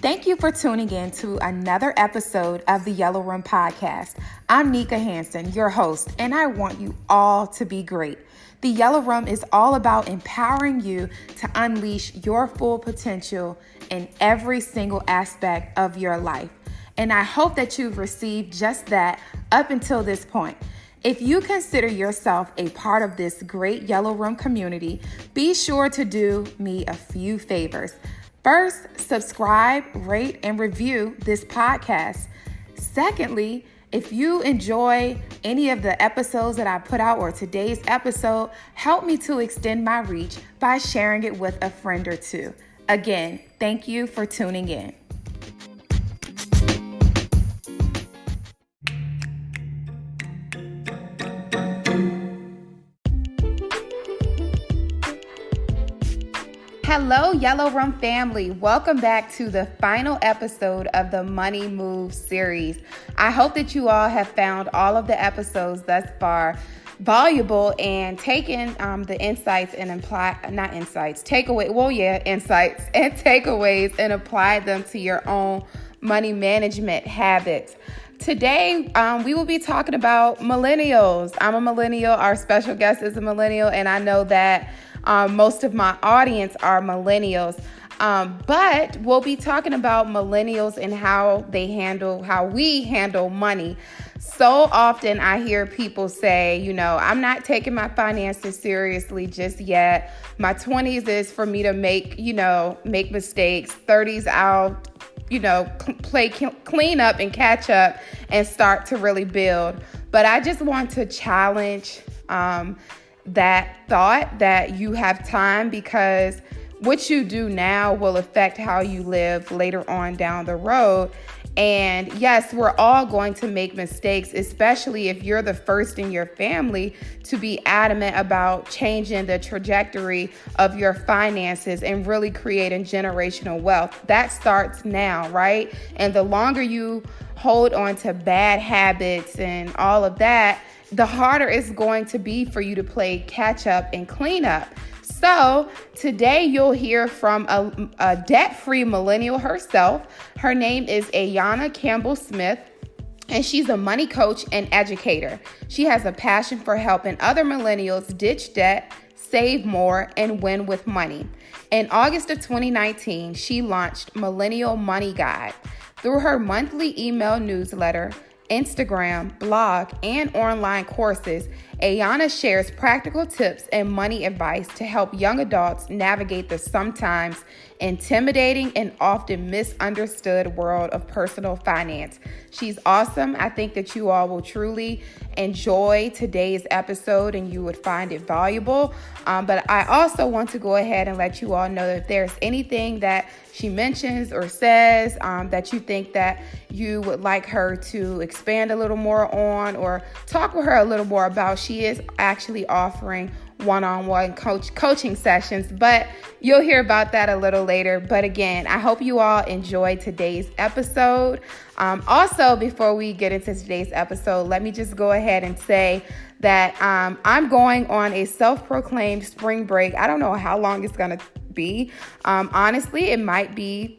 Thank you for tuning in to another episode of the Yellow Room Podcast. I'm Nika Hansen, your host, and I want you all to be great. The Yellow Room is all about empowering you to unleash your full potential in every single aspect of your life. And I hope that you've received just that up until this point. If you consider yourself a part of this great Yellow Room community, be sure to do me a few favors. First, subscribe, rate, and review this podcast. Secondly, if you enjoy any of the episodes that I put out or today's episode, help me to extend my reach by sharing it with a friend or two. Again, thank you for tuning in. Hello, Yellow Room family. Welcome back to the final episode of the Money Moves series. I hope that you all have found all of the episodes thus far valuable and taken the insights and insights and takeaways and applied them to your own money management habits. Today, we will be talking about millennials. I'm a millennial. Our special guest is a millennial, and I know that most of my audience are millennials, but we'll be talking about millennials and how we handle money. So often I hear people say, I'm not taking my finances seriously just yet. My 20s is for me to make mistakes. 30s I'll, clean up and catch up and start to really build. But I just want to challenge, that thought that you have time, because what you do now will affect how you live later on down the road. And yes, we're all going to make mistakes, especially if you're the first in your family to be adamant about changing the trajectory of your finances and really creating generational wealth. That starts now, right? And the longer you hold on to bad habits and all of that, the harder it's going to be for you to play catch up and clean up. So today you'll hear from a debt-free millennial herself. Her name is Ayana Campbell Smith, and she's a money coach and educator. She has a passion for helping other millennials ditch debt, save more, and win with money. In August of 2019, she launched Millennial Money Guide. Through her monthly email newsletter, Instagram, blog, and online courses, Ayana shares practical tips and money advice to help young adults navigate the sometimes intimidating and often misunderstood world of personal finance. She's awesome. I think that you all will truly enjoy today's episode and you would find it valuable. But I also want to go ahead and let you all know that if there's anything that she mentions or says that you think that you would like her to expand a little more on or talk with her a little more about, she is actually offering one-on-one coaching sessions, but you'll hear about that a little later. But again, I hope you all enjoy today's episode. Also, before we get into today's episode, let me just go ahead and say that I'm going on a self-proclaimed spring break. I don't know how long it's going to be. Honestly, it might be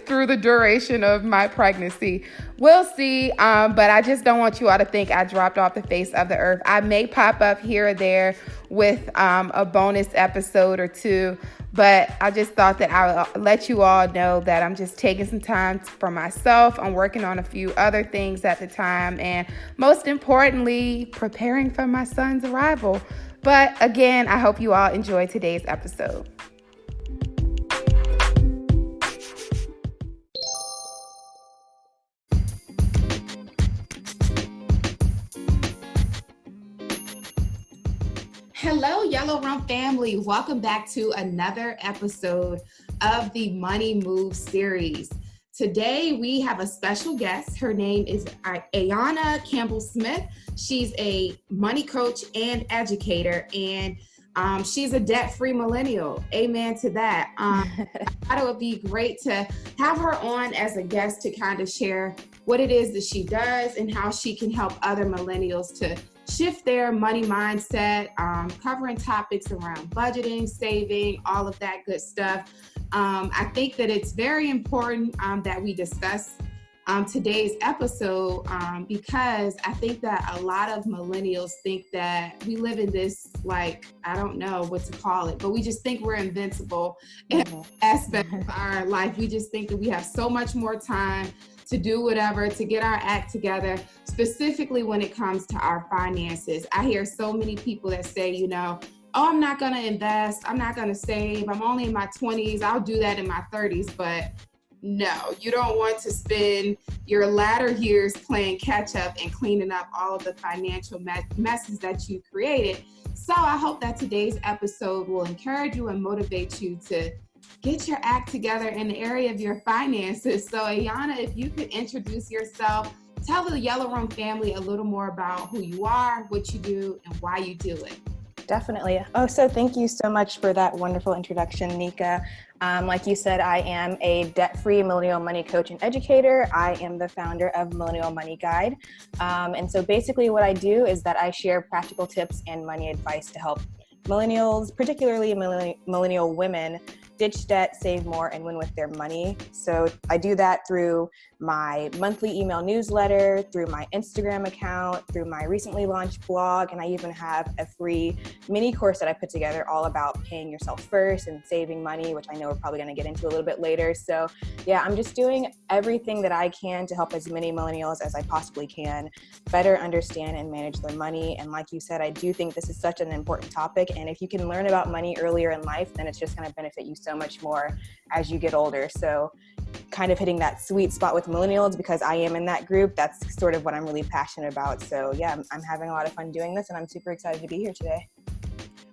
through the duration of my pregnancy. We'll see. But I just don't want you all to think I dropped off the face of the earth. I may pop up here or there with a bonus episode or two, but I just thought that I would let you all know that I'm just taking some time for myself. I'm working on a few other things at the time, and most importantly, preparing for my son's arrival. But again, I hope you all enjoy today's episode. Hello, Yellow Room family. Welcome back to another episode of the Money Moves series. Today, we have a special guest. Her name is Ayana Campbell Smith. She's a money coach and educator, and she's a debt-free millennial. Amen to that. I thought it would be great to have her on as a guest to kind of share what it is that she does and how she can help other millennials to shift their money mindset, covering topics around budgeting, saving, all of that good stuff. I think that it's very important that we discuss today's episode because I think that a lot of millennials think that we live in this, like, I don't know what to call it, but we just think we're invincible in aspect of our life. We just think that we have so much more time to do whatever, to get our act together, specifically when it comes to our finances. I hear so many people that say, you know, oh, I'm not going to invest. I'm not going to save. I'm only in my 20s. I'll do that in my 30s. But no, you don't want to spend your latter years playing catch up and cleaning up all of the financial messes that you created. So I hope that today's episode will encourage you and motivate you to get your act together in the area of your finances. So Ayana, if you could introduce yourself, tell the Yellow Room family a little more about who you are, what you do, and why you do it. Definitely. Oh, so thank you so much for that wonderful introduction, Nika. Like you said, I am a debt-free millennial money coach and educator. I am the founder of Millennial Money Guide. And so basically what I do is that I share practical tips and money advice to help millennials, particularly millennial women, ditch debt, save more, and win with their money. So I do that through my monthly email newsletter, through my Instagram account, through my recently launched blog, and I even have a free mini course that I put together all about paying yourself first and saving money, which I know we're probably going to get into a little bit later. So yeah, I'm just doing everything that I can to help as many millennials as I possibly can better understand and manage their money. And like you said, I do think this is such an important topic. And if you can learn about money earlier in life, then it's just going to benefit you so much more as you get older. So kind of hitting that sweet spot with millennials, because I am in that group. That's sort of what I'm really passionate about. So yeah, I'm having a lot of fun doing this, and I'm super excited to be here today.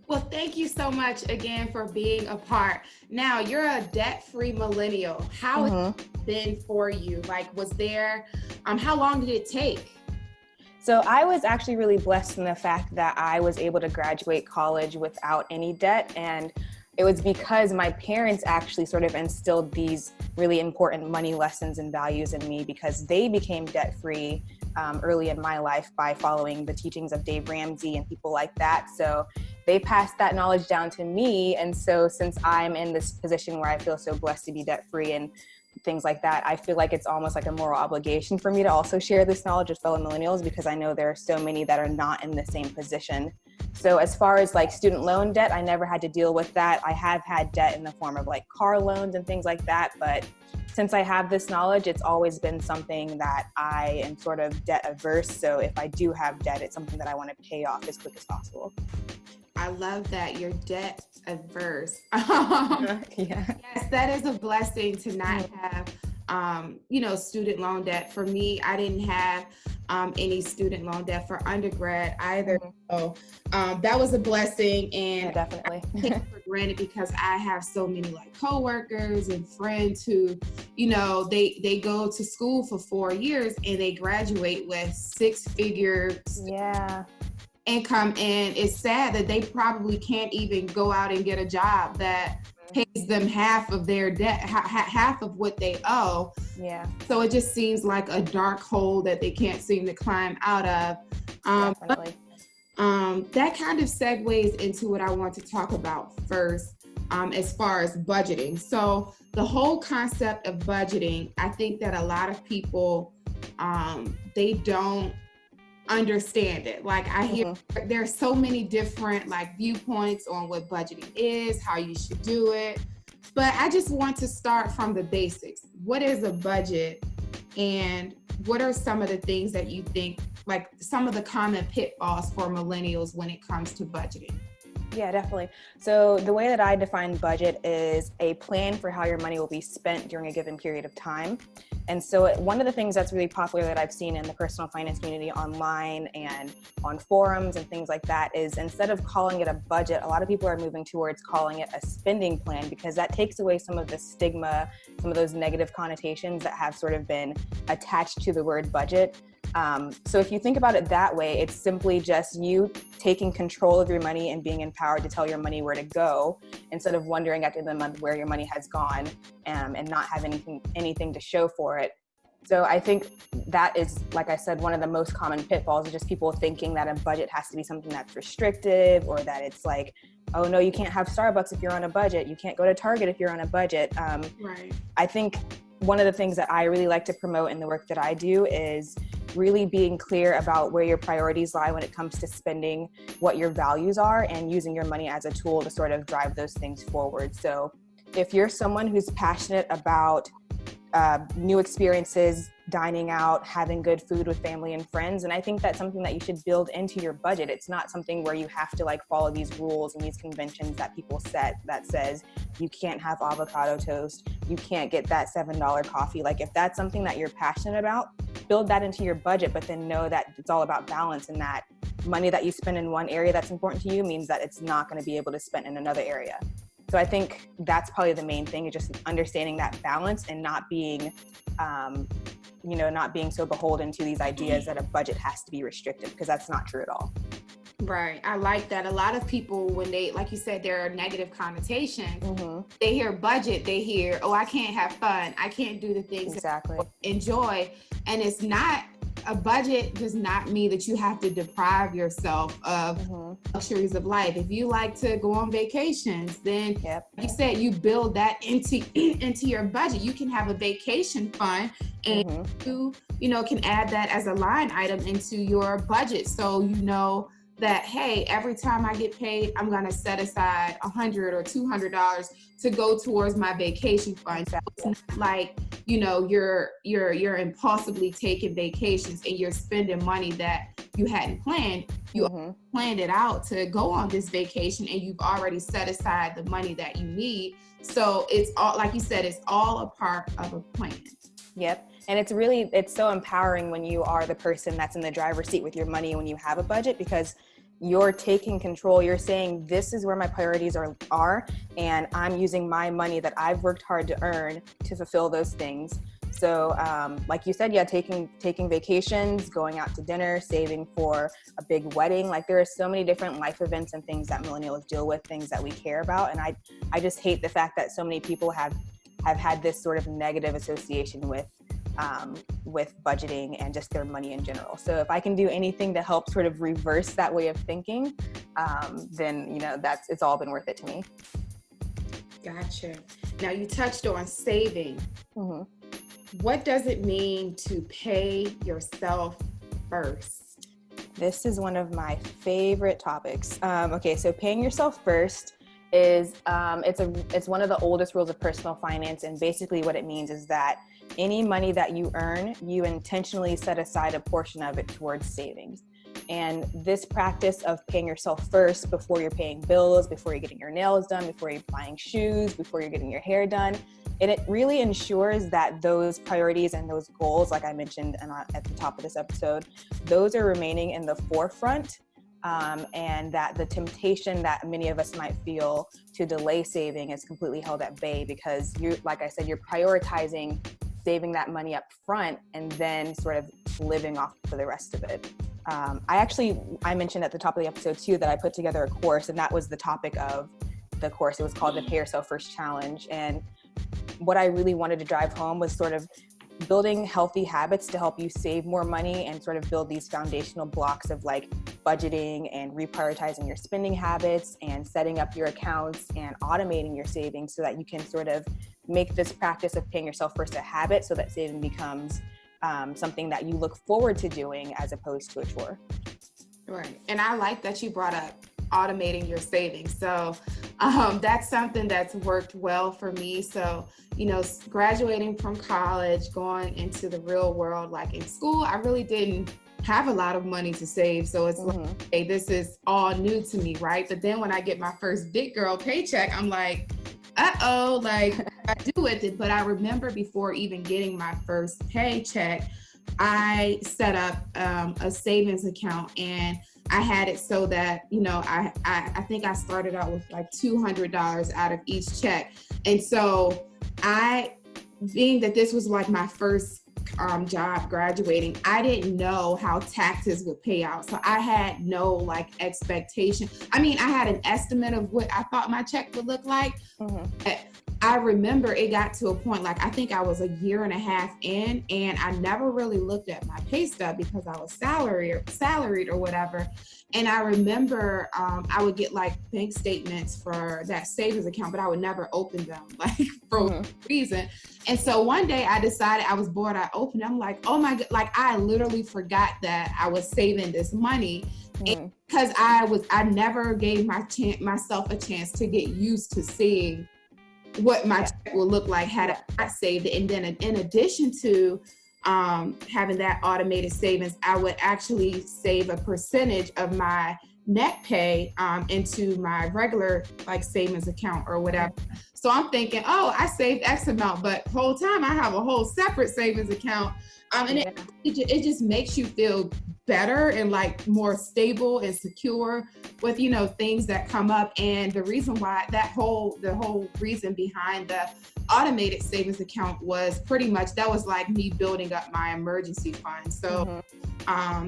Well, thank you so much again for being a part. Now, you're a debt-free millennial. How has it been for you? Like, was there, how long did it take? So I was actually really blessed in the fact that I was able to graduate college without any debt, and it was because my parents actually sort of instilled these really important money lessons and values in me, because they became debt-free early in my life by following the teachings of Dave Ramsey and people like that. So they passed that knowledge down to me. And so since I'm in this position where I feel so blessed to be debt-free and things like that, I feel like it's almost like a moral obligation for me to also share this knowledge with fellow millennials, because I know there are so many that are not in the same position. So as far as like student loan debt, I never had to deal with that. I have had debt in the form of like car loans and things like that. But since I have this knowledge, it's always been something that I am sort of debt averse. So if I do have debt, it's something that I want to pay off as quick as possible. I love that you're debt averse. Yeah. Yes, that is a blessing to not have, student loan debt. For me, I didn't have any student loan debt for undergrad either. So that was a blessing, and yeah, definitely. I take it for granted because I have so many like coworkers and friends who, they go to school for 4 years and they graduate with six-figure income, and it's sad that they probably can't even go out and get a job that pays them half of their debt, half of what they owe. Yeah. So it just seems like a dark hole that they can't seem to climb out of. Definitely. That kind of segues into what I want to talk about first, as far as budgeting. So the whole concept of budgeting, I think that a lot of people, they don't understand it. Like I hear there are so many different like viewpoints on what budgeting is, how you should do it. But I just want to start from the basics. What is a budget, and what are some of the things that you think, like some of the common pitfalls for millennials when it comes to budgeting? Yeah, definitely. So the way that I define budget is a plan for how your money will be spent during a given period of time. And so one of the things that's really popular that I've seen in the personal finance community online and on forums and things like that is, instead of calling it a budget, a lot of people are moving towards calling it a spending plan, because that takes away some of the stigma, some of those negative connotations that have sort of been attached to the word budget. So if you think about it that way, it's simply just you taking control of your money and being empowered to tell your money where to go, instead of wondering at the end of the month where your money has gone, and not having anything to show for it. So I think that is, like I said, one of the most common pitfalls is just people thinking that a budget has to be something that's restrictive, or that it's like oh no, you can't have Starbucks if you're on a budget. You can't go to Target if you're on a budget. Right. I think one of the things that I really like to promote in the work that I do is really being clear about where your priorities lie when it comes to spending, what your values are, and using your money as a tool to sort of drive those things forward. So if you're someone who's passionate about new experiences, dining out, having good food with family and friends, and I think that's something that you should build into your budget. It's not something where you have to like follow these rules and these conventions that people set that says you can't have avocado toast, you can't get that $7 coffee. Like if that's something that you're passionate about, build that into your budget, but then know that it's all about balance, and that money that you spend in one area that's important to you means that it's not going to be able to spend in another area. So I think that's probably the main thing, is just understanding that balance and not being, not being so beholden to these ideas that a budget has to be restricted, because that's not true at all. Right. I like that. A lot of people, when they, like you said, there are negative connotations. Mm-hmm. They hear budget, they hear, oh, I can't have fun. I can't do the things Exactly. that I enjoy. And it's not, a budget does not mean that you have to deprive yourself of luxuries of life. If you like to go on vacations, then like you said, you build that into your budget. You can have a vacation fund, and you can add that as a line item into your budget. So you know that, hey, every time I get paid, I'm going to set aside $100 or $200 to go towards my vacation fund. So it's not like, you're impulsively taking vacations and you're spending money that you hadn't planned. You planned it out to go on this vacation, and you've already set aside the money that you need. So it's all, like you said, it's all a part of a plan. Yep. And it's so empowering when you are the person that's in the driver's seat with your money when you have a budget, because you're taking control. You're saying, this is where my priorities are, and I'm using my money that I've worked hard to earn to fulfill those things. So like you said, taking vacations, going out to dinner, saving for a big wedding. Like there are so many different life events and things that millennials deal with, things that we care about. And I just hate the fact that so many people have had this sort of negative association with budgeting and just their money in general. So if I can do anything to help sort of reverse that way of thinking, then it's all been worth it to me. Gotcha. Now you touched on saving. What does it mean to pay yourself first? This is one of my favorite topics. Okay, so paying yourself first is it's one of the oldest rules of personal finance, and basically what it means is that any money that you earn, you intentionally set aside a portion of it towards savings. And this practice of paying yourself first before you're paying bills, before you're getting your nails done, before you're buying shoes, before you're getting your hair done, it really ensures that those priorities and those goals, like I mentioned at the top of this episode, those are remaining in the forefront. And that the temptation that many of us might feel to delay saving is completely held at bay, because like I said, you're prioritizing saving that money up front and then sort of living off for the rest of it. I mentioned at the top of the episode too that I put together a course, and that was the topic of the course. It was called the Pay Yourself First Challenge. And what I really wanted to drive home was sort of building healthy habits to help you save more money and sort of build these foundational blocks of like budgeting and reprioritizing your spending habits and setting up your accounts and automating your savings, so that you can sort of make this practice of paying yourself first a habit, so that saving becomes something that you look forward to doing as opposed to a chore. Right. And I like that you brought up automating your savings. So that's something that's worked well for me. So, graduating from college, going into the real world, like in school, I really didn't have a lot of money to save. So it's like, hey, this is all new to me, right? But then when I get my first big girl paycheck, I'm like, like what do I do with it? But I remember before even getting my first paycheck, I set up a savings account, and I had it so that, I think I started out with like $200 out of each check. And so being that this was like my first job graduating, I didn't know how taxes would pay out. So I had no like expectation. I mean, I had an estimate of what I thought my check would look like. I remember it got to a point, like I think I was a year and a half in, and I never really looked at my pay stub because I was salaried or whatever. And I remember I would get like bank statements for that savings account, but I would never open them, like for a reason. And so one day I decided, I was bored, I opened it. I'm like, oh my God, like I literally forgot that I was saving this money. Because I never gave myself a chance to get used to seeing what my check would look like had I saved it. And then in addition to having that automated savings, I would actually save a percentage of my net pay into my regular like savings account or whatever. So I'm thinking, oh, I saved X amount, but the whole time I have a whole separate savings account. And it just makes you feel better and like more stable and secure with, you know, things that come up. And the reason why the whole reason behind the automated savings account was pretty much, that was like me building up my emergency fund. So,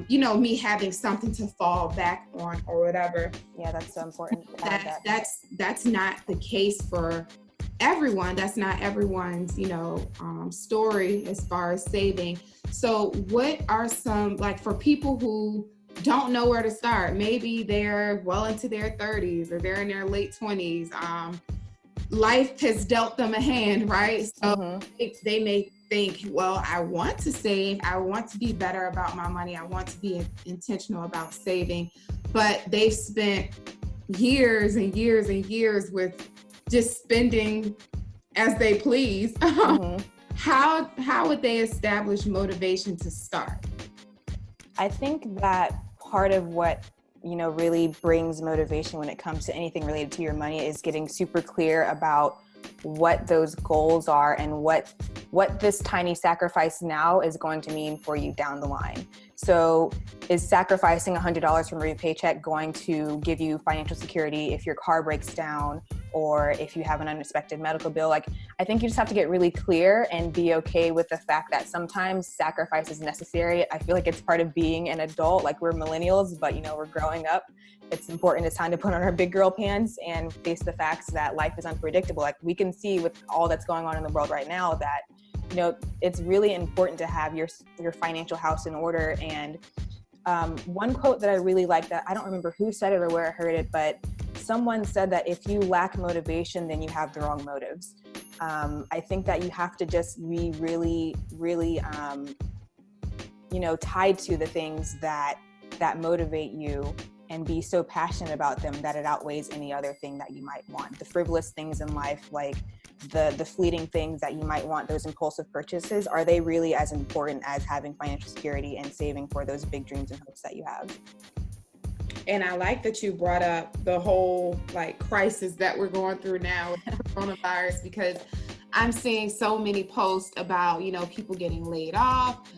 you know, me having something to fall back on or whatever. Yeah, that's so important. That's not the case for everyone. That's not everyone's, you know, story as far as saving. So what are some, like for people who don't know where to start, maybe they're well into their 30s or they're in their late 20s, life has dealt them a hand, right? So they may think, well, I want to save, I want to be better about my money, I want to be intentional about saving, but they've spent years and years and years with just spending as they please. How would they establish motivation to start? I think that part of what, you know, really brings motivation when it comes to anything related to your money is getting super clear about what those goals are and what this tiny sacrifice now is going to mean for you down the line. So is sacrificing $100 from your paycheck going to give you financial security if your car breaks down or if you have an unexpected medical bill? Like, I think you just have to get really clear and be okay with the fact that sometimes sacrifice is necessary. I feel like it's part of being an adult. Like, we're millennials, but, you know, we're growing up. It's important. It's time to put on our big girl pants and face the facts that life is unpredictable. Like, we can see with all that's going on in the world right now that, you know, it's really important to have your financial house in order. And one quote that I really like, that I don't remember who said it or where I heard it, but someone said that if you lack motivation, then you have the wrong motives. I think that you have to just be really, really, you know, tied to the things that motivate you and be so passionate about them that it outweighs any other thing that you might want. The frivolous things in life, like the fleeting things that you might want, those impulsive purchases, are they really as important as having financial security and saving for those big dreams and hopes that you have? And I like that you brought up the whole like crisis that we're going through now with coronavirus, because I'm seeing so many posts about, you know, people getting laid off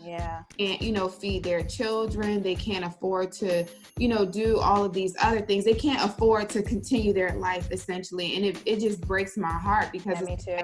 and, you know, feed their children. They can't afford to, you know, do all of these other things. They can't afford to continue their life essentially. And it just breaks my heart because, me too.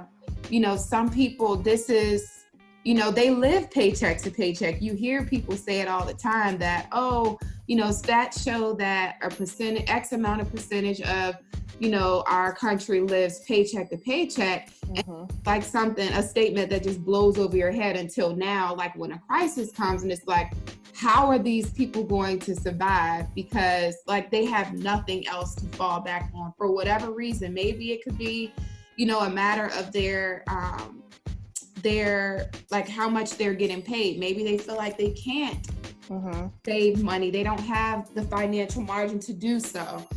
You know, some people, this is, you know, they live paycheck to paycheck. You hear people say it all the time that, oh, you know, stats show that X amount of percentage of, you know, our country lives paycheck to paycheck. And like a statement that just blows over your head until now, like when a crisis comes and it's like, how are these people going to survive? Because like they have nothing else to fall back on for whatever reason. Maybe it could be, you know, a matter of their like how much they're getting paid. Maybe they feel like they can't save money. They don't have the financial margin to do so.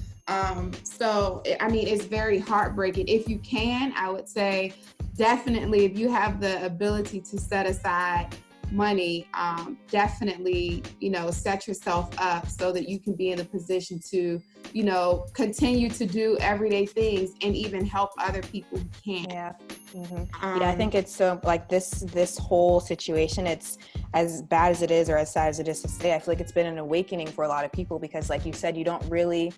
So, I mean, it's very heartbreaking. If you can, I would say definitely if you have the ability to set aside money, definitely, you know, set yourself up so that you can be in a position to, you know, continue to do everyday things and even help other people who can't. Yeah, I think it's so like this whole situation, it's as bad as it is or as sad as it is to say, I feel like it's been an awakening for a lot of people because like you said, you don't really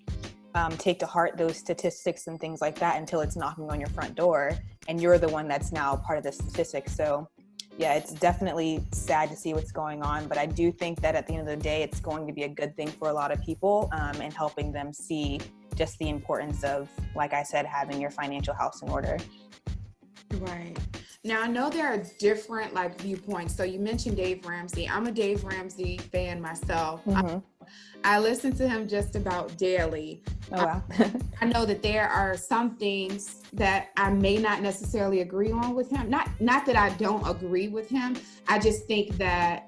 take to heart those statistics and things like that until it's knocking on your front door and you're the one that's now part of the statistics. So yeah, it's definitely sad to see what's going on, but I do think that at the end of the day, it's going to be a good thing for a lot of people and helping them see just the importance of, like I said, having your financial house in order. Right. Now I know there are different like viewpoints. So you mentioned Dave Ramsey. I'm a Dave Ramsey fan myself. I listen to him just about daily. Oh, wow. I know that there are some things that I may not necessarily agree on with him. Not that I don't agree with him. I just think that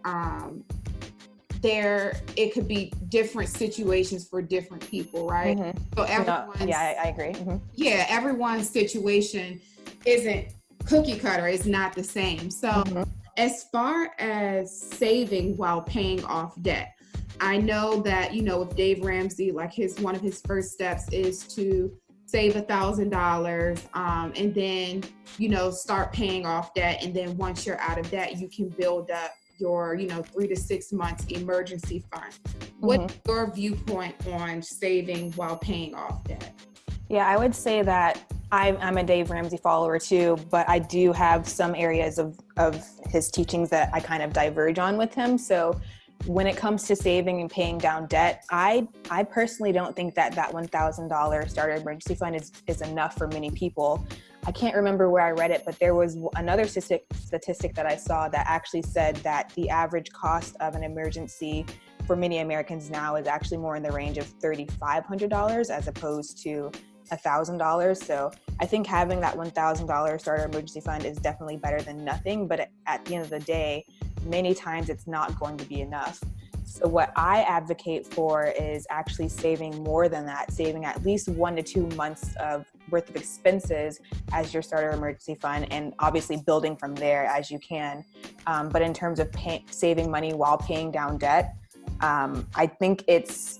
it could be different situations for different people, right? So everyone's, I agree. Yeah, everyone's situation isn't cookie cutter. It's not the same. So as far as saving while paying off debt, I know that, with Dave Ramsey, like one of his first steps is to save $1,000 and then, start paying off debt. And then once you're out of debt, you can build up your, 3 to 6 months emergency fund. What's your viewpoint on saving while paying off debt? Yeah, I would say that I'm a Dave Ramsey follower too, but I do have some areas of his teachings that I kind of diverge on with him. So when it comes to saving and paying down debt, I personally don't think that $1,000 starter emergency fund is enough for many people. I can't remember where I read it, but there was another statistic that I saw that actually said that the average cost of an emergency for many Americans now is actually more in the range of $3,500 as opposed to $1,000. So I think having that $1,000 starter emergency fund is definitely better than nothing. But at the end of the day, many times it's not going to be enough. So what I advocate for is actually saving more than that, saving at least 1 to 2 months worth of expenses as your starter emergency fund, and obviously building from there as you can. But in terms of saving money while paying down debt, I think it's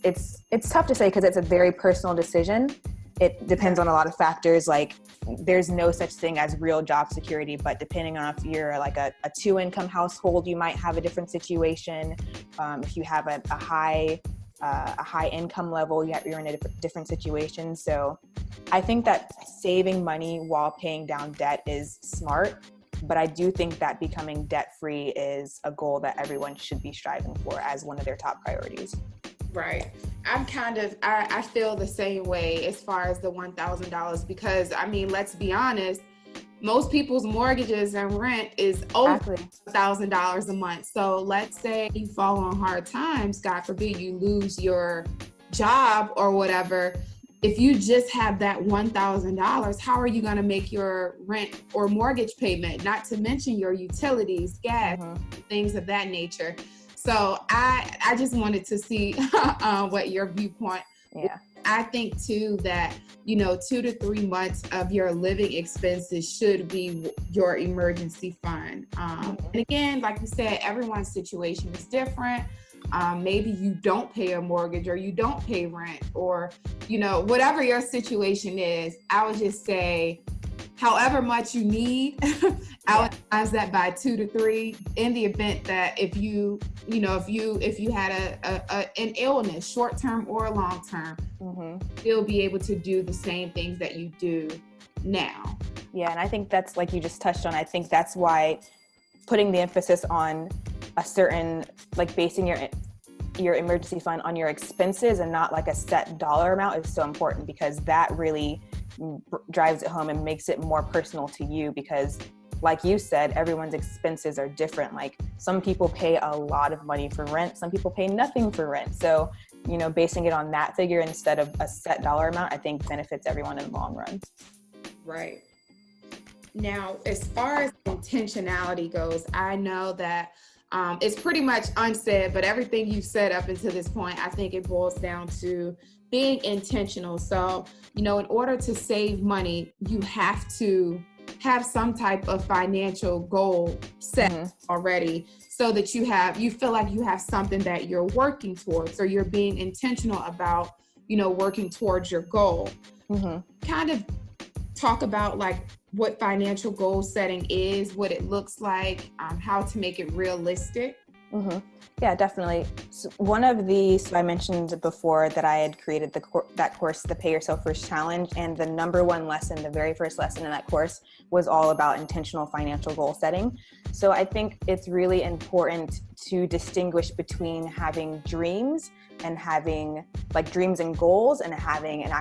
tough to say because it's a very personal decision. It depends on a lot of factors. Like there's no such thing as real job security, but depending on if you're like a 2-income household, you might have a different situation. If you have a high income level, you're in a different situation. So I think that saving money while paying down debt is smart, but I do think that becoming debt-free is a goal that everyone should be striving for as one of their top priorities. Right. I feel the same way as far as the $1,000 because, let's be honest, most people's mortgages and rent is over $1,000 a month. So let's say you fall on hard times, God forbid you lose your job or whatever. If you just have that $1,000, how are you going to make your rent or mortgage payment? Not to mention your utilities, gas, things of that nature. So I just wanted to see what your viewpoint. Yeah. I think too that 2 to 3 months of your living expenses should be your emergency fund. And again, like you said, everyone's situation is different. Maybe you don't pay a mortgage or you don't pay rent or whatever your situation is. I would just say, however much you need, I would times that by 2 to 3 in the event that if you had an illness, short term or long term, you'll be able to do the same things that you do now. Yeah, and I think that's like you just touched on. I think that's why putting the emphasis on a certain, like basing your emergency fund on your expenses and not like a set dollar amount is so important, because that really drives it home and makes it more personal to you, because like you said, everyone's expenses are different. Like some people pay a lot of money for rent, some people pay nothing for rent. So, basing it on that figure instead of a set dollar amount, I think benefits everyone in the long run. Right. Now, as far as intentionality goes, I know that it's pretty much unsaid, but everything you've said up until this point, I think it boils down to being intentional. So, in order to save money, you have to have some type of financial goal set already, so that you feel like you have something that you're working towards, or you're being intentional about, working towards your goal. Kind of talk about like what financial goal setting is, what it looks like, how to make it realistic. Yeah, definitely. So I mentioned before that I had created that course, the Pay Yourself First Challenge, and the number one lesson, the very first lesson in that course was all about intentional financial goal setting. So I think it's really important to distinguish between having dreams and having like dreams and goals, and having an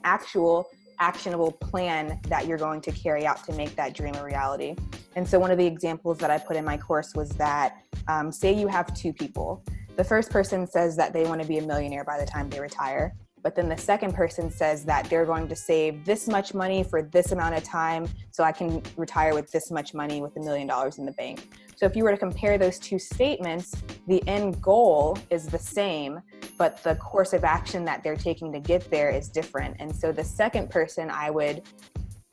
actual actionable plan that you're going to carry out to make that dream a reality. And so one of the examples that I put in my course was that, say you have two people. The first person says that they want to be a millionaire by the time they retire. But then the second person says that they're going to save this much money for this amount of time so I can retire with this much money with $1 million in the bank. So if you were to compare those two statements, the end goal is the same, but the course of action that they're taking to get there is different. And so the second person I would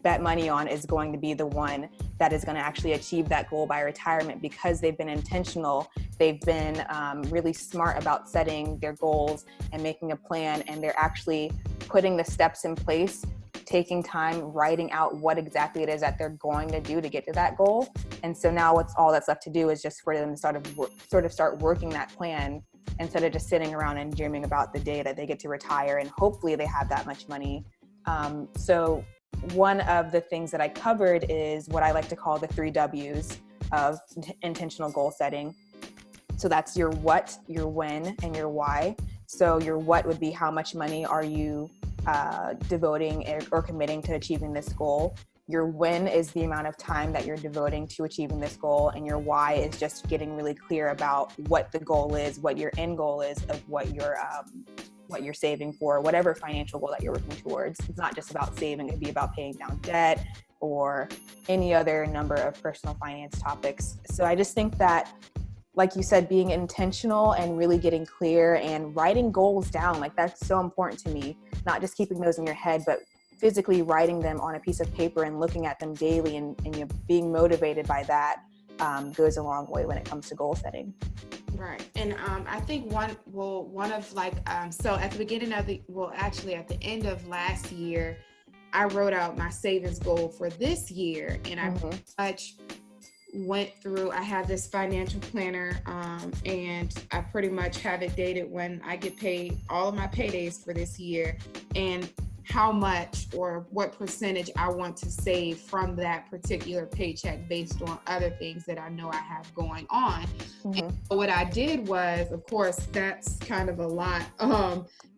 bet money on is going to be the one that is going to actually achieve that goal by retirement, because they've been intentional. They've been really smart about setting their goals and making a plan, and they're actually putting the steps in place, taking time, writing out what exactly it is that they're going to do to get to that goal. And so now all that's left to do is just for them to sort of start working that plan, instead of just sitting around and dreaming about the day that they get to retire and hopefully they have that much money. So one of the things that I covered is what I like to call the 3 W's of intentional goal setting. So that's your what, your when, and your why. So your what would be how much money are you devoting or committing to achieving this goal. Your when is the amount of time that you're devoting to achieving this goal. And your why is just getting really clear about what the goal is, what your end goal is of what you're saving for, whatever financial goal that you're working towards. It's not just about saving, it'd be about paying down debt or any other number of personal finance topics. So I just think that, like you said, being intentional and really getting clear and writing goals down, like that's so important to me. Not just keeping those in your head, but physically writing them on a piece of paper and looking at them daily and being motivated by that goes a long way when it comes to goal setting. Right. And I think one of so at the beginning of at the end of last year, I wrote out my savings goal for this year, and I pretty much went through, I have this financial planner, and I pretty much have it dated when I get paid, all of my paydays for this year, and how much or what percentage I want to save from that particular paycheck based on other things that I know I have going on. And so what I did was, of course, that's kind of a lot,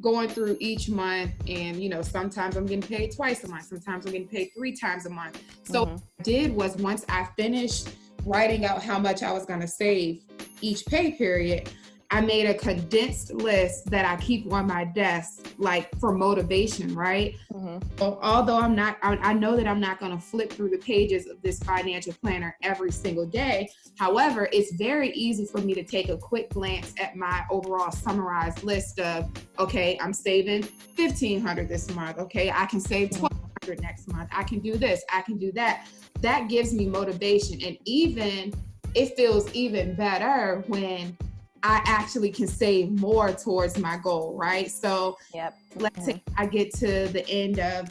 going through each month, and sometimes I'm getting paid twice a month, sometimes I'm getting paid 3 times a month. So what I did was, once I finished writing out how much I was going to save each pay period, I made a condensed list that I keep on my desk, like for motivation, right? So although I know that I'm not going to flip through the pages of this financial planner every single day. However, it's very easy for me to take a quick glance at my overall summarized list of, okay, I'm saving $1,500 this month. Okay, I can save $1,200 next month. I can do this. I can do that. That gives me motivation. And it feels even better when I actually can save more towards my goal, right? So let's say I get to the end of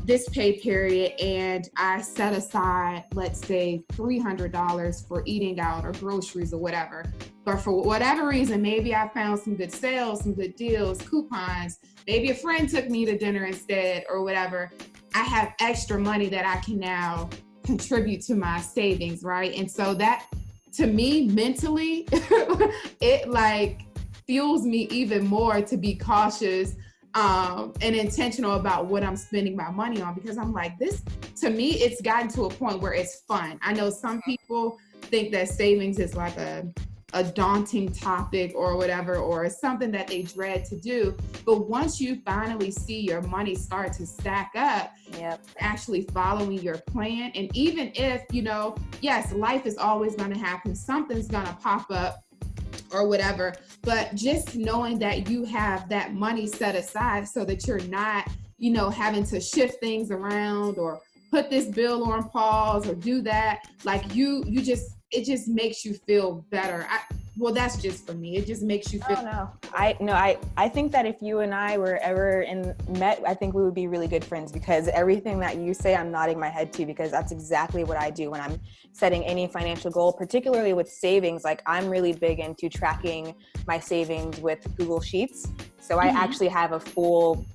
this pay period and I set aside, let's say $300 for eating out or groceries or whatever. But for whatever reason, maybe I found some good sales, some good deals, coupons, maybe a friend took me to dinner instead or whatever. I have extra money that I can now contribute to my savings, right? And so that, to me, mentally, it fuels me even more to be cautious and intentional about what I'm spending my money on, because I'm like, this, to me, it's gotten to a point where it's fun. I know some people think that savings is like a daunting topic or whatever, or something that they dread to do. But once you finally see your money start to stack up, actually following your plan, and even if, yes, life is always going to happen, something's going to pop up or whatever, but just knowing that you have that money set aside so that you're not, having to shift things around or put this bill on pause or do that, it just makes you feel better. That's just for me. It just makes you feel. I think that if you and I were ever met, I think we would be really good friends, because everything that you say, I'm nodding my head to, because that's exactly what I do when I'm setting any financial goal, particularly with savings. Like, I'm really big into tracking my savings with Google Sheets. So I actually have a full,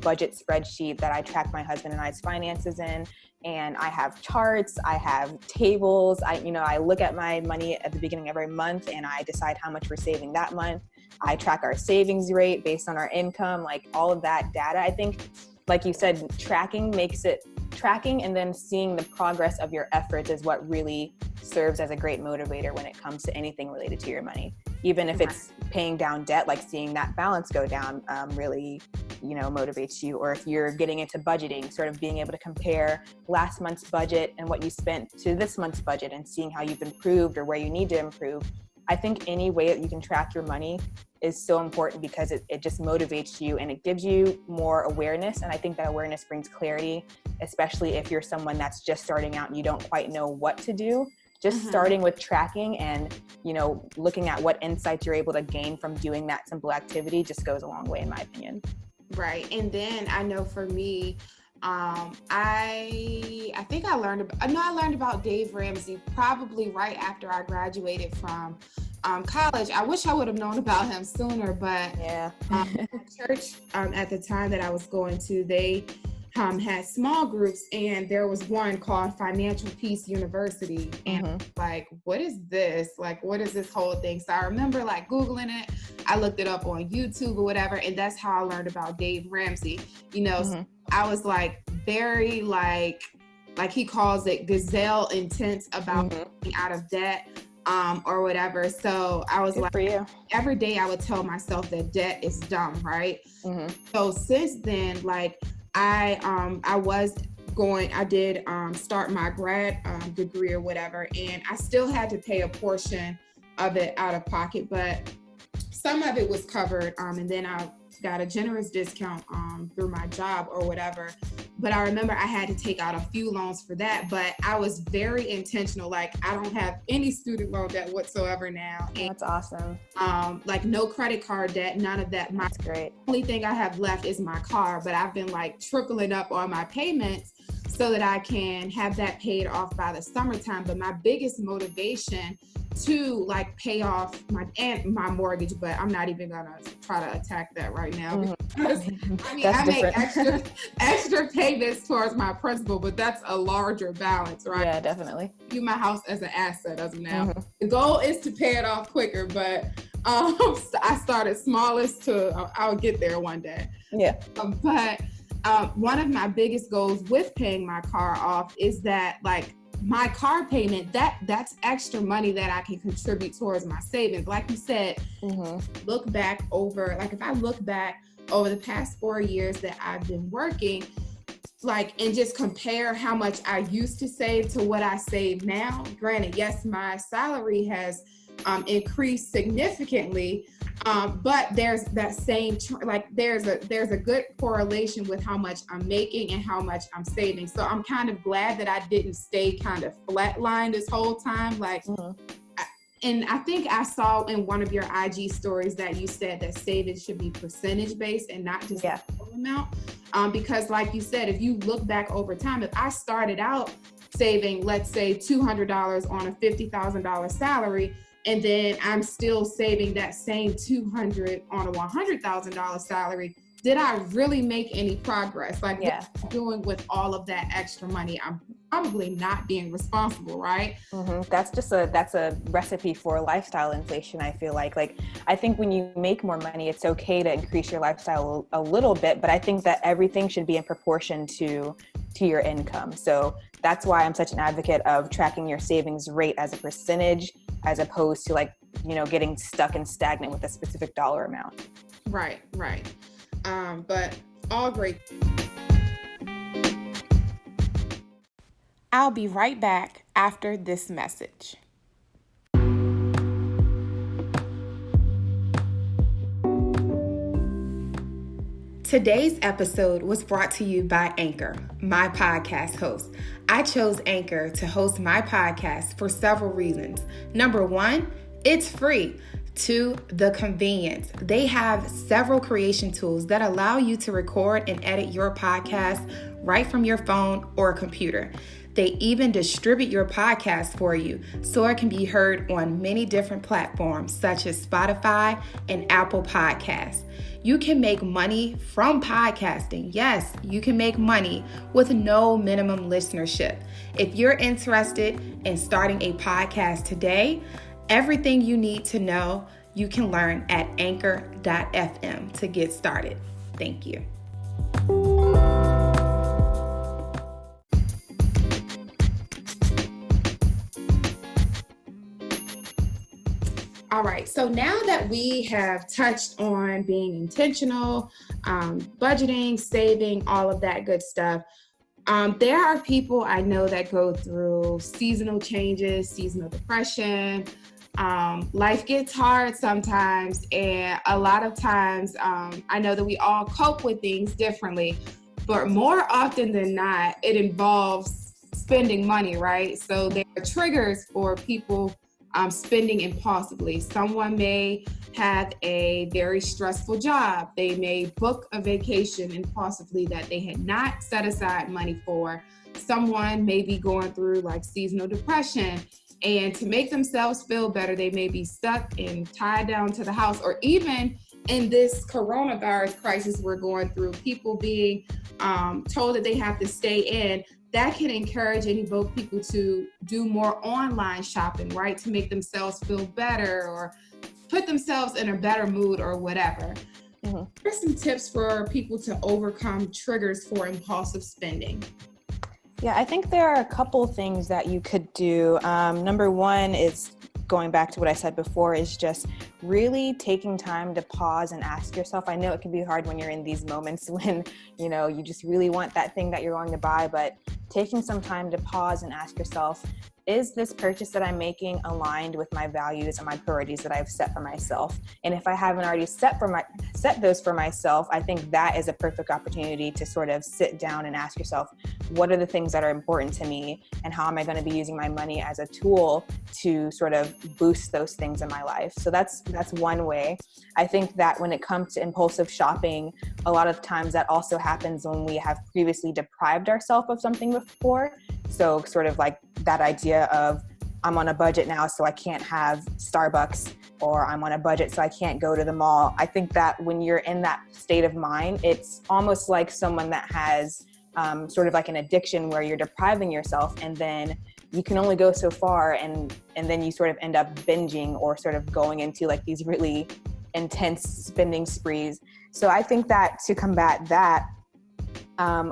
budget spreadsheet that I track my husband and I's finances in. And I have charts, I have tables, I look at my money at the beginning of every month and I decide how much we're saving that month. I track our savings rate based on our income, like all of that data. I think like you said, tracking and then seeing the progress of your efforts is what really serves as a great motivator when it comes to anything related to your money. Even if it's paying down debt, like seeing that balance go down really, motivates you. Or if you're getting into budgeting, sort of being able to compare last month's budget and what you spent to this month's budget and seeing how you've improved or where you need to improve. I think any way that you can track your money is so important because it just motivates you and it gives you more awareness. And I think that awareness brings clarity, especially if you're someone that's just starting out and you don't quite know what to do. Just starting with tracking and, looking at what insights you're able to gain from doing that simple activity just goes a long way, in my opinion. Right. And then I know for me, I think I learned about Dave Ramsey probably right after I graduated from college. I wish I would have known about him sooner, but the church at the time that I was going to, they had small groups, and there was one called Financial Peace University, and like, what is this? Like, what is this whole thing? So I remember like Googling it. I looked it up on YouTube or whatever, and that's how I learned about Dave Ramsey. So I was like very like he calls it gazelle intense about getting out of debt or whatever. So I was like, every day I would tell myself that debt is dumb, right? So since then, like I did start my grad degree or whatever, and I still had to pay a portion of it out of pocket, but some of it was covered, and then I got a generous discount through my job or whatever. But I remember I had to take out a few loans for that, but I was very intentional. Like, I don't have any student loan debt whatsoever now. And, that's awesome. Like no credit card debt, none of that. That's great. Only thing I have left is my car, but I've been like trickling up on my payments so that I can have that paid off by the summertime. But my biggest motivation to like pay off my mortgage, but I'm not even gonna try to attack that right now. Because, I make extra payments towards my principal, but that's a larger balance, right? Yeah, definitely. View my house as an asset as of now. The goal is to pay it off quicker, but I started smallest I'll get there one day. Yeah. But one of my biggest goals with paying my car off is that like my car payment, that's extra money that I can contribute towards my savings. Like you said, look back over, like if I look back over the past 4 years that I've been working, like, and just compare how much I used to save to what I save now. Granted, yes, my salary has increased significantly, but there's that same there's a good correlation with how much I'm making and how much I'm saving. So I'm kind of glad that I didn't stay kind of flatline this whole time. Like, and I think I saw in one of your IG stories that you said that savings should be percentage based and not just a total amount. Because like you said, if you look back over time, if I started out saving, let's say $200 on a $50,000 salary, and then I'm still saving that same $200 on a $100,000 salary, did I really make any progress? Like, what I'm doing with all of that extra money? I'm probably not being responsible, right? That's a recipe for lifestyle inflation. I feel like I think when you make more money, it's okay to increase your lifestyle a little bit, but I think that everything should be in proportion to your income. So that's why I'm such an advocate of tracking your savings rate as a percentage, as opposed to getting stuck and stagnant with a specific dollar amount. Right. But all great. I'll be right back after this message. Today's episode was brought to you by Anchor, my podcast host. I chose Anchor to host my podcast for several reasons. Number one, it's free. 2, the convenience. They have several creation tools that allow you to record and edit your podcast right from your phone or computer. They even distribute your podcast for you so it can be heard on many different platforms such as Spotify and Apple Podcasts. You can make money from podcasting. Yes, you can make money with no minimum listenership. If you're interested in starting a podcast today, everything you need to know, you can learn at anchor.fm to get started. Thank you. All right. So now that we have touched on being intentional, budgeting, saving, all of that good stuff, there are people I know that go through seasonal changes, seasonal depression. Life gets hard sometimes, and a lot of times I know that we all cope with things differently, but more often than not, it involves spending money, right? So there are triggers for people spending impulsively. Someone may have a very stressful job. They may book a vacation impulsively that they had not set aside money for. Someone may be going through like seasonal depression, and to make themselves feel better, they may be stuck and tied down to the house, or even in this coronavirus crisis we're going through, people being told that they have to stay in. That can encourage and evoke people to do more online shopping, right? To make themselves feel better or put themselves in a better mood or whatever. What are some tips for people to overcome triggers for impulsive spending? Yeah, I think there are a couple things that you could do. Number one is, going back to what I said before, is just really taking time to pause and ask yourself. I know it can be hard when you're in these moments when, you just really want that thing that you're going to buy, but taking some time to pause and ask yourself, is this purchase that I'm making aligned with my values and my priorities that I've set for myself? And if I haven't already set those for myself, I think that is a perfect opportunity to sort of sit down and ask yourself, what are the things that are important to me, and how am I going to be using my money as a tool to sort of boost those things in my life? So that's one way. I think that when it comes to impulsive shopping, a lot of times that also happens when we have previously deprived ourselves of something before. So sort of like that idea of, I'm on a budget now, so I can't have Starbucks, or I'm on a budget, so I can't go to the mall. I think that when you're in that state of mind, it's almost like someone that has sort of like an addiction where you're depriving yourself, and then you can only go so far, and then you sort of end up binging or sort of going into like these really intense spending sprees. So I think that to combat that,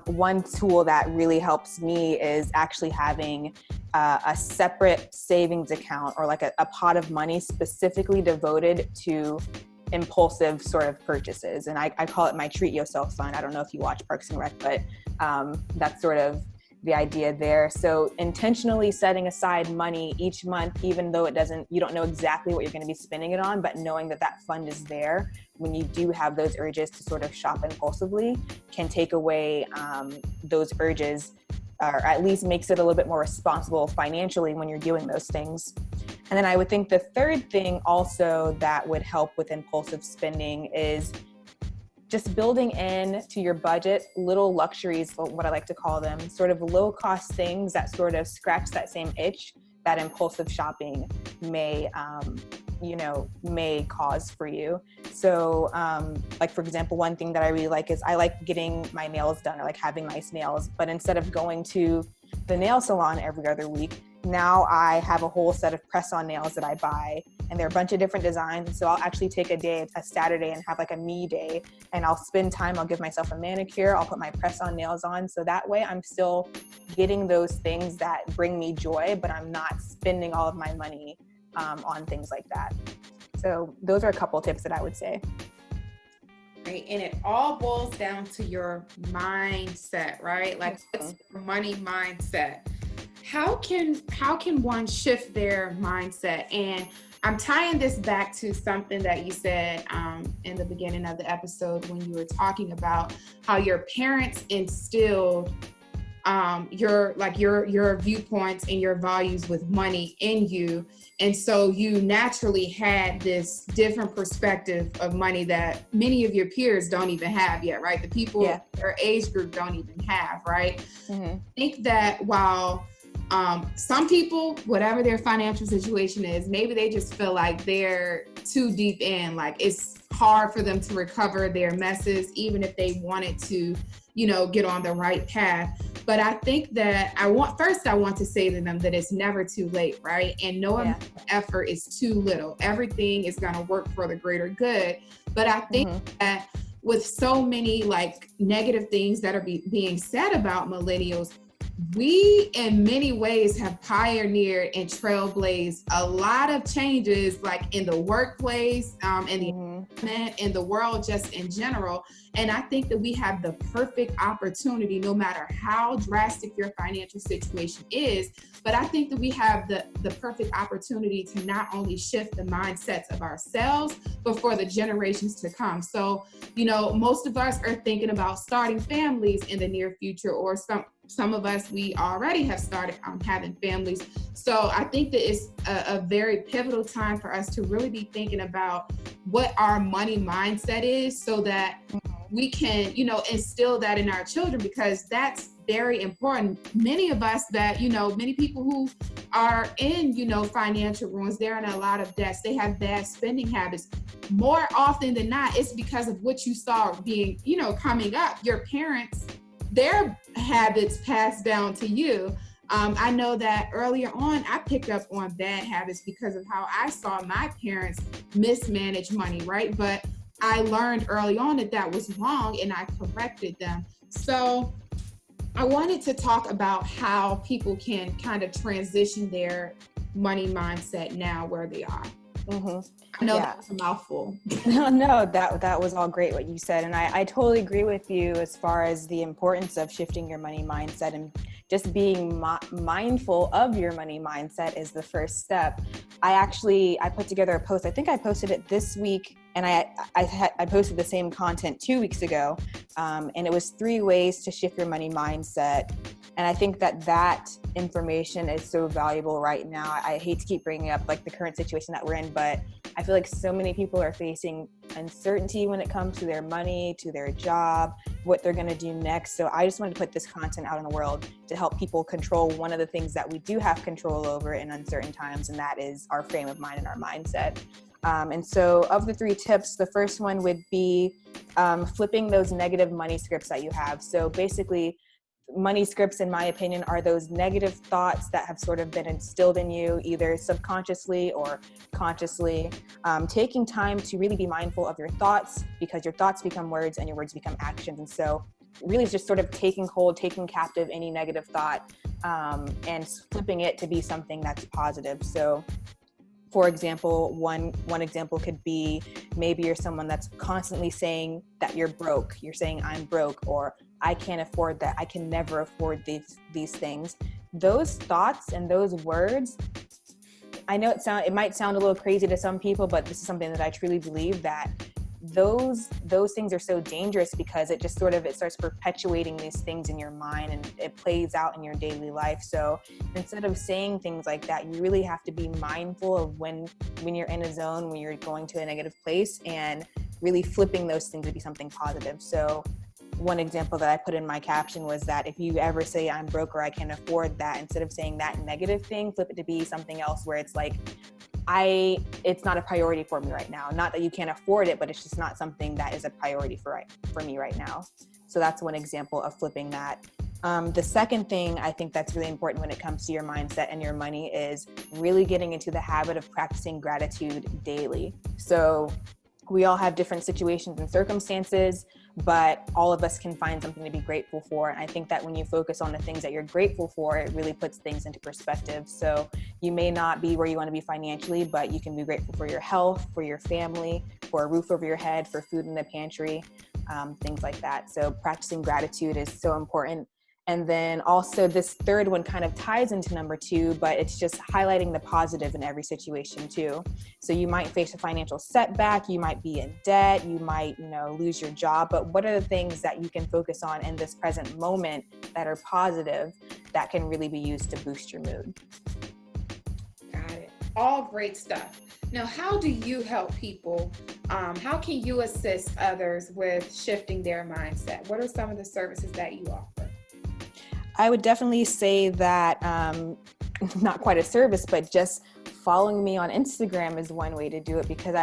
one tool that really helps me is actually having a separate savings account, or like a pot of money specifically devoted to impulsive sort of purchases. And I call it my treat yourself fund. I don't know if you watch Parks and Rec, but that's sort of the idea there. So intentionally setting aside money each month, even though you don't know exactly what you're going to be spending it on, but knowing that that fund is there when you do have those urges to sort of shop impulsively, can take away those urges, or at least makes it a little bit more responsible financially when you're doing those things. And then I would think the third thing also that would help with impulsive spending is just building in to your budget little luxuries, what I like to call them, sort of low cost things that sort of scratch that same itch that impulsive shopping may cause for you. So like, for example, one thing that I really like is I like getting my nails done, or like having nice nails, but instead of going to the nail salon every other week, now I have a whole set of press-on nails that I buy, and there are a bunch of different designs. So I'll actually take a Saturday, and have like a me day, and I'll spend time, I'll give myself a manicure, I'll put my press-on nails on. So that way I'm still getting those things that bring me joy, but I'm not spending all of my money on things like that. So those are a couple tips that I would say. Right. And it all boils down to your mindset, right? Like, it's your money mindset. How can one shift their mindset? And I'm tying this back to something that you said in the beginning of the episode, when you were talking about how your parents instilled your viewpoints and your values with money in you. And so you naturally had this different perspective of money that many of your peers don't even have yet, right? The people their age group don't even have, right? I think that while some people, whatever their financial situation is, maybe they just feel like they're too deep in, like it's hard for them to recover their messes, even if they wanted to, get on the right path. But I think that I want to say to them that it's never too late, right? And no amount of effort is too little. Everything is going to work for the greater good. But I think that with so many like negative things that are being said about millennials, we in many ways have pioneered and trailblazed a lot of changes, like in the workplace, in the environment, in the world just in general. And I think that we have the perfect opportunity, no matter how drastic your financial situation is, but I think that we have the perfect opportunity to not only shift the mindsets of ourselves, but for the generations to come. So, you know, most of us are thinking about starting families in the near future, or some of us, we already have started having families. So I think that it's a very pivotal time for us to really be thinking about what our money mindset is, so that we can, you know, instill that in our children, because that's very important. Many of us that, you know, many people who are in, you know, financial ruins, they're in a lot of debts, they have bad spending habits. More often than not, it's because of what you saw being, you know, coming up. Your parents, their habits passed down to you. I know that earlier on, I picked up on bad habits because of how I saw my parents mismanage money, right? But I learned early on that that was wrong, and I corrected them. So I wanted to talk about how people can kind of transition their money mindset now where they are. I know that's a mouthful. No, that was all great what you said. And I totally agree with you as far as the importance of shifting your money mindset, and just being mindful of your money mindset is the first step. I put together a post. I think I posted it this week, and I posted the same content 2 weeks ago. And it was 3 ways to shift your money mindset. And I think that information is so valuable right now. I hate to keep bringing up like the current situation that we're in, but I feel like so many people are facing uncertainty when it comes to their money, to their job, what they're going to do next. So I just wanted to put this content out in the world to help people control one of the things that we do have control over in uncertain times, and that is our frame of mind and our mindset. And so of the 3 tips, the first one would be flipping those negative money scripts that you have. So basically, money scripts, in my opinion, are those negative thoughts that have sort of been instilled in you, either subconsciously or consciously. Taking time to really be mindful of your thoughts, because your thoughts become words and your words become actions. And so really it's just sort of taking captive any negative thought, and flipping it to be something that's positive. So for example, one example could be, maybe you're someone that's constantly saying that you're broke. You're saying I'm broke, or I can't afford that. I can never afford these things. Those thoughts and those words, I know it might sound a little crazy to some people, but this is something that I truly believe, that those things are so dangerous, because it just it starts perpetuating these things in your mind, and it plays out in your daily life. So instead of saying things like that, you really have to be mindful of when you're in a zone, when you're going to a negative place, and really flipping those things to be something positive. So one example that I put in my caption was that if you ever say I'm broke or I can't afford that, instead of saying that negative thing, flip it to be something else, where it's like, it's not a priority for me right now. Not that you can't afford it, but it's just not something that is a priority for me right now. So that's one example of flipping that. The second thing I think that's really important when it comes to your mindset and your money is really getting into the habit of practicing gratitude daily. So we all have different situations and circumstances, but all of us can find something to be grateful for. And I think that when you focus on the things that you're grateful for, it really puts things into perspective. So you may not be where you want to be financially, but you can be grateful for your health, for your family, for a roof over your head, for food in the pantry, things like that. So practicing gratitude is so important. And then also this third one kind of ties into number 2, but it's just highlighting the positive in every situation too. So you might face a financial setback, you might be in debt, you might, lose your job, but what are the things that you can focus on in this present moment that are positive that can really be used to boost your mood? Got it. All great stuff. Now, how do you help people? How can you assist others with shifting their mindset? What are some of the services that you offer? I would definitely say that, not quite a service, but just following me on Instagram is one way to do it, because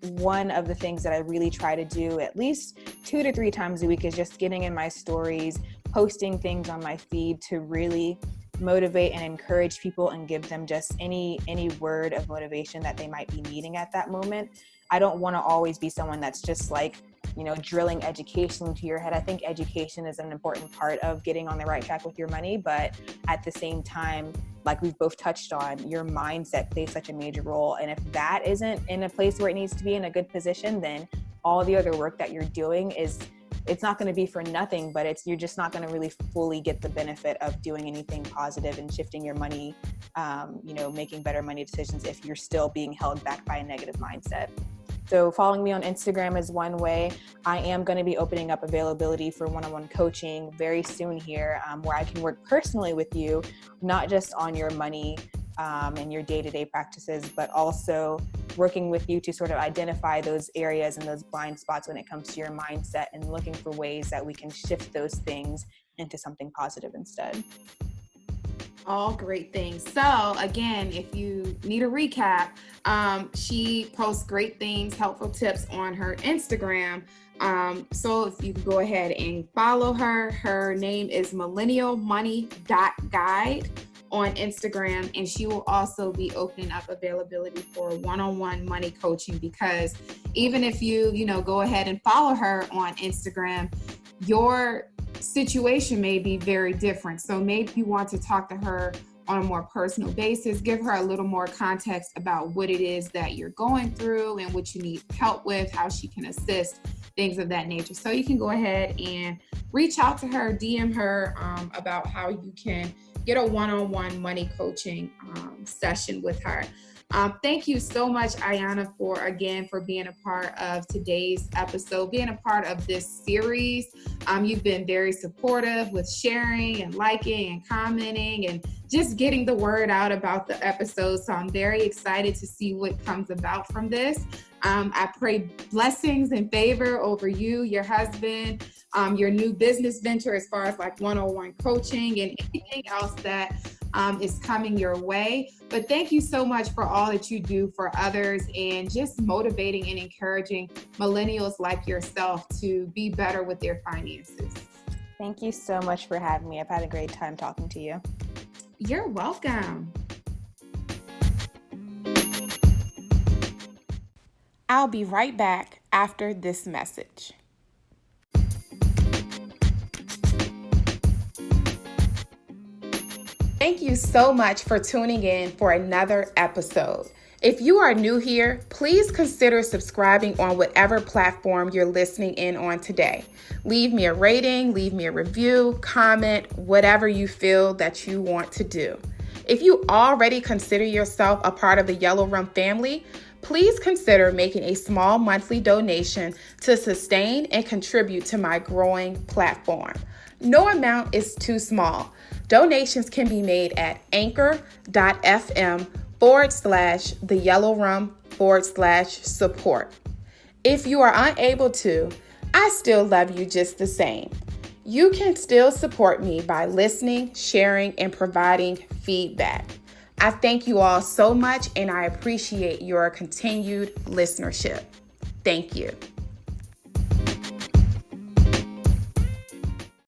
one of the things that I really try to do at least 2 to 3 times a week is just getting in my stories, posting things on my feed to really motivate and encourage people and give them just any word of motivation that they might be needing at that moment. I don't want to always be someone that's just like drilling education into your head. I think education is an important part of getting on the right track with your money, but at the same time, like we've both touched on, your mindset plays such a major role. And if that isn't in a place where it needs to be in a good position, then all the other work that you're doing it's not going to be for nothing, but you're just not going to really fully get the benefit of doing anything positive and shifting your money, making better money decisions if you're still being held back by a negative mindset. So following me on Instagram is one way. I am going to be opening up availability for one-on-one coaching very soon here, where I can work personally with you, not just on your money and your day-to-day practices, but also working with you to sort of identify those areas and those blind spots when it comes to your mindset and looking for ways that we can shift those things into something positive instead. All great things. So again, if you need a recap, she posts great things, helpful tips on her Instagram. So if you can go ahead and follow her, her name is millennialmoney.guide on Instagram, and she will also be opening up availability for one-on-one money coaching, because even if you go ahead and follow her on Instagram, your situation may be very different. So maybe you want to talk to her on a more personal basis, give her a little more context about what it is that you're going through and what you need help with, how she can assist, things of that nature. So you can go ahead and reach out to her, DM her about how you can get a one-on-one money coaching session with her. Thank you so much, Ayana, for being a part of today's episode, being a part of this series. You've been very supportive with sharing and liking and commenting and just getting the word out about the episode. So I'm very excited to see what comes about from this. I pray blessings and favor over you, your husband, your new business venture, as far as like one-on-one coaching and anything else that is coming your way. But thank you so much for all that you do for others and just motivating and encouraging millennials like yourself to be better with their finances. Thank you so much for having me. I've had a great time talking to you. You're welcome. I'll be right back after this message. Thank you so much for tuning in for another episode. If you are new here, please consider subscribing on whatever platform you're listening in on today. Leave me a rating, leave me a review, comment, whatever you feel that you want to do. If you already consider yourself a part of the Yellow Room family, please consider making a small monthly donation to sustain and contribute to my growing platform. No amount is too small. Donations can be made at anchor.fm/theyellowroom/support. If you are unable to, I still love you just the same. You can still support me by listening, sharing, and providing feedback. I thank you all so much, and I appreciate your continued listenership. Thank you.